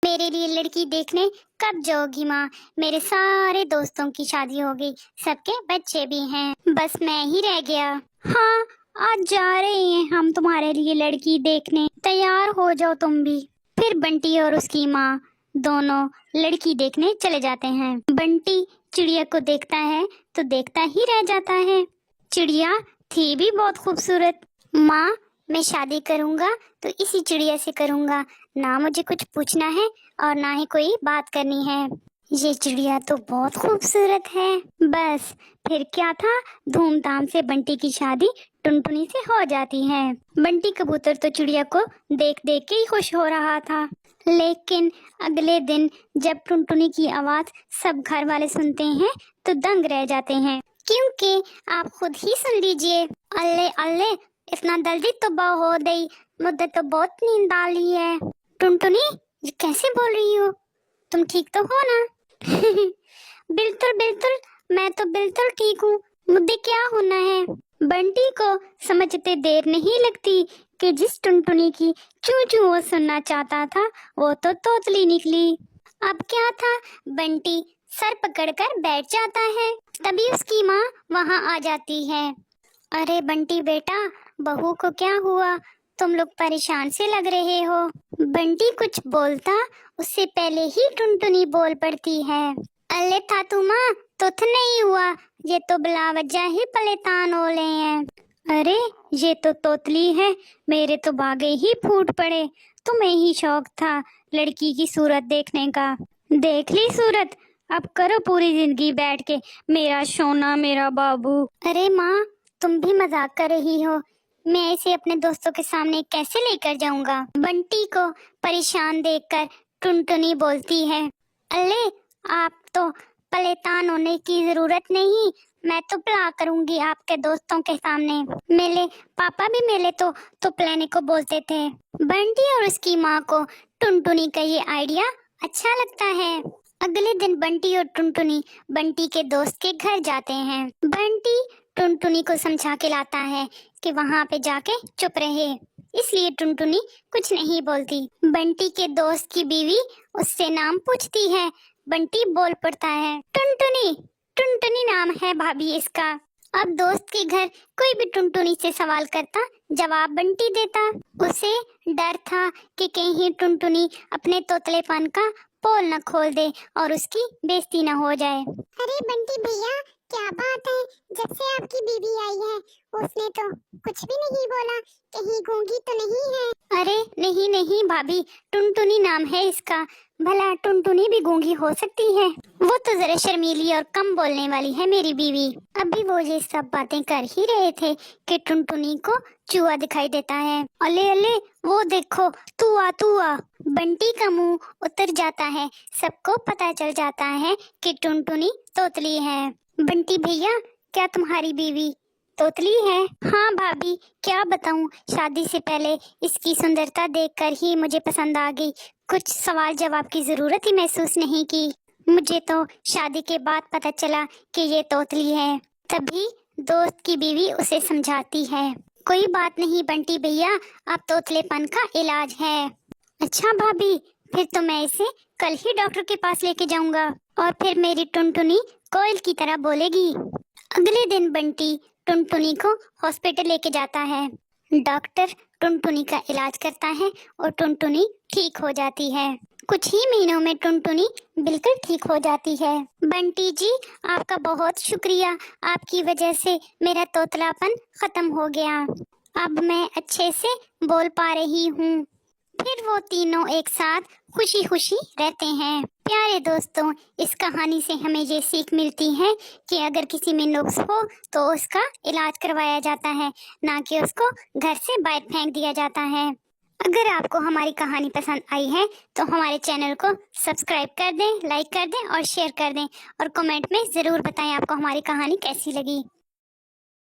मेरे लिए लड़की देखने कब जाओगी माँ? मेरे सारे दोस्तों की शादी हो गई, सबके बच्चे भी हैं, बस मैं ही रह गया। हाँ, आज जा रहे हैं हम तुम्हारे लिए लड़की देखने, तैयार हो जाओ तुम भी। फिर बंटी और उसकी माँ दोनों लड़की देखने चले जाते हैं। बंटी चिड़िया को देखता है तो देखता ही रह जाता है। चिड़िया थी भी बहुत खूबसूरत। माँ, मैं शादी करूँगा तो इसी चिड़िया से करूँगा, ना मुझे कुछ पूछना है और ना ही कोई बात करनी है। ये चिड़िया तो बहुत खूबसूरत है। बस फिर क्या था, धूमधाम से बंटी की शादी टुनटुनी से हो जाती है। बंटी कबूतर तो चिड़िया को देख देख के ही खुश हो रहा था, लेकिन अगले दिन जब टुनटुनी की आवाज सब घर वाले सुनते हैं तो दंग रह जाते हैं, क्योंकि आप खुद ही सुन लीजिए। अल्ले अल्ले, इतना जल्दी तो हो गई, मुझे तो बहुत नींद आ रही है। टुनटुनी, ये कैसे बोल रही हो? तुम ठीक तो हो ना? बिल्कुल बिल्कुल, मैं तो बिल्कुल ठीक हूँ, मुझे क्या होना है? बंटी को समझते देर नहीं लगती कि जिस टुनटुनी की चू चू वो सुनना चाहता था वो तो तोतली निकली। अब क्या था, बंटी सर पकड़कर बैठ जाता है, तभी उसकी माँ वहाँ आ जाती है। अरे बंटी बेटा, बहू को क्या हुआ? तुम लोग परेशान से लग रहे हो। बंटी कुछ बोलता उससे पहले ही टुनटुनी बोल पड़ती है। अल्ले थातू माँ, तुथ नहीं हुआ, ये तो बिला वजह ही पलेतान ओले हैं। अरे ये तो तोतली है, मेरे तो बागे ही फूट पड़े। तुम्हें ही शौक था लड़की की सूरत देखने का, देख ली सूरत, अब करो पूरी जिंदगी बैठ के मेरा सोना मेरा बाबू। अरे माँ, तुम भी मजाक कर रही हो, मैं इसे अपने दोस्तों के सामने कैसे लेकर जाऊंगा? बंटी को परेशान देखकर टुनटुनी बोलती है, अल्ले आप तो परेशान होने की जरूरत नहीं, मैं तो प्ला करूंगी आपके दोस्तों के सामने। मेरे पापा भी मेरे तो तुपलाने को बोलते थे। बंटी और उसकी माँ को टुनटुनी का ये आइडिया अच्छा लगता है। अगले दिन बंटी और टुनटुनी बंटी के दोस्त के घर जाते हैं। बंटी टुनटुनी को समझा के लाता है कि वहाँ पे जाके चुप रहे, इसलिए टुनटुनी कुछ नहीं बोलती। बंटी के दोस्त की बीवी उससे नाम पूछती है। बंटी बोल पड़ता है, टुनटुनी, टुनटुनी नाम है भाभी इसका। अब दोस्त के घर कोई भी टुनटुनी से सवाल करता, जवाब बंटी देता। उसे डर था कि कहीं टुनटुनी अपने तोतलेपन का पोल न खोल दे और उसकी बेइज्जती न हो जाए। अरे बंटी भैया, क्या बात है, जब से आपकी बीवी आई है उसने तो कुछ भी नहीं बोला, कहीं गूंगी तो नहीं है? अरे नहीं नहीं भाभी, टुनटुनी नाम है इसका। भला टुनटुनी भी गूंगी हो सकती है? वो तो जरा शर्मीली और कम बोलने वाली है मेरी बीवी। अभी वो ये सब बातें कर ही रहे थे कि टुनटुनी को चूहा दिखाई देता है। अले अले, वो देखो, तू आ। बंटी का मुंह उतर जाता है, सबको पता चल जाता है कि टुनटुनी तोतली है। बंटी भैया, क्या तुम्हारी बीवी तोतली है? हाँ भाभी, क्या बताऊं, शादी से पहले इसकी सुंदरता देखकर ही मुझे पसंद आ गई, कुछ सवाल जवाब की जरूरत ही महसूस नहीं की। मुझे तो शादी के बाद पता चला कि ये तोतली है। तभी दोस्त की बीवी उसे समझाती है, कोई बात नहीं बंटी भैया, अब तोतलेपन का इलाज है। अच्छा भाभी, फिर तो मैं इसे कल ही डॉक्टर के पास लेके जाऊंगा और फिर मेरी टुनटुनी कोयल की तरह बोलेगी। अगले दिन बंटी टुनटुनी को हॉस्पिटल लेके जाता है। डॉक्टर टुनटुनी का इलाज करता है और टुनटुनी ठीक हो जाती है। कुछ ही महीनों में टुनटुनी बिल्कुल ठीक हो जाती है। बंटी जी, आपका बहुत शुक्रिया, आपकी वजह से मेरा तोतलापन खत्म हो गया, अब मैं अच्छे से बोल पा रही हूँ। फिर वो तीनों एक साथ खुशी खुशी रहते हैं। प्यारे दोस्तों, इस कहानी से हमें ये सीख मिलती है कि अगर किसी में नुक्स हो तो उसका इलाज करवाया जाता है, ना कि उसको घर से बाहर फेंक दिया जाता है। अगर आपको हमारी कहानी पसंद आई है तो हमारे चैनल को सब्सक्राइब कर दें, लाइक कर दें और शेयर कर दें, और कमेंट में ज़रूर बताएं आपको हमारी कहानी कैसी लगी।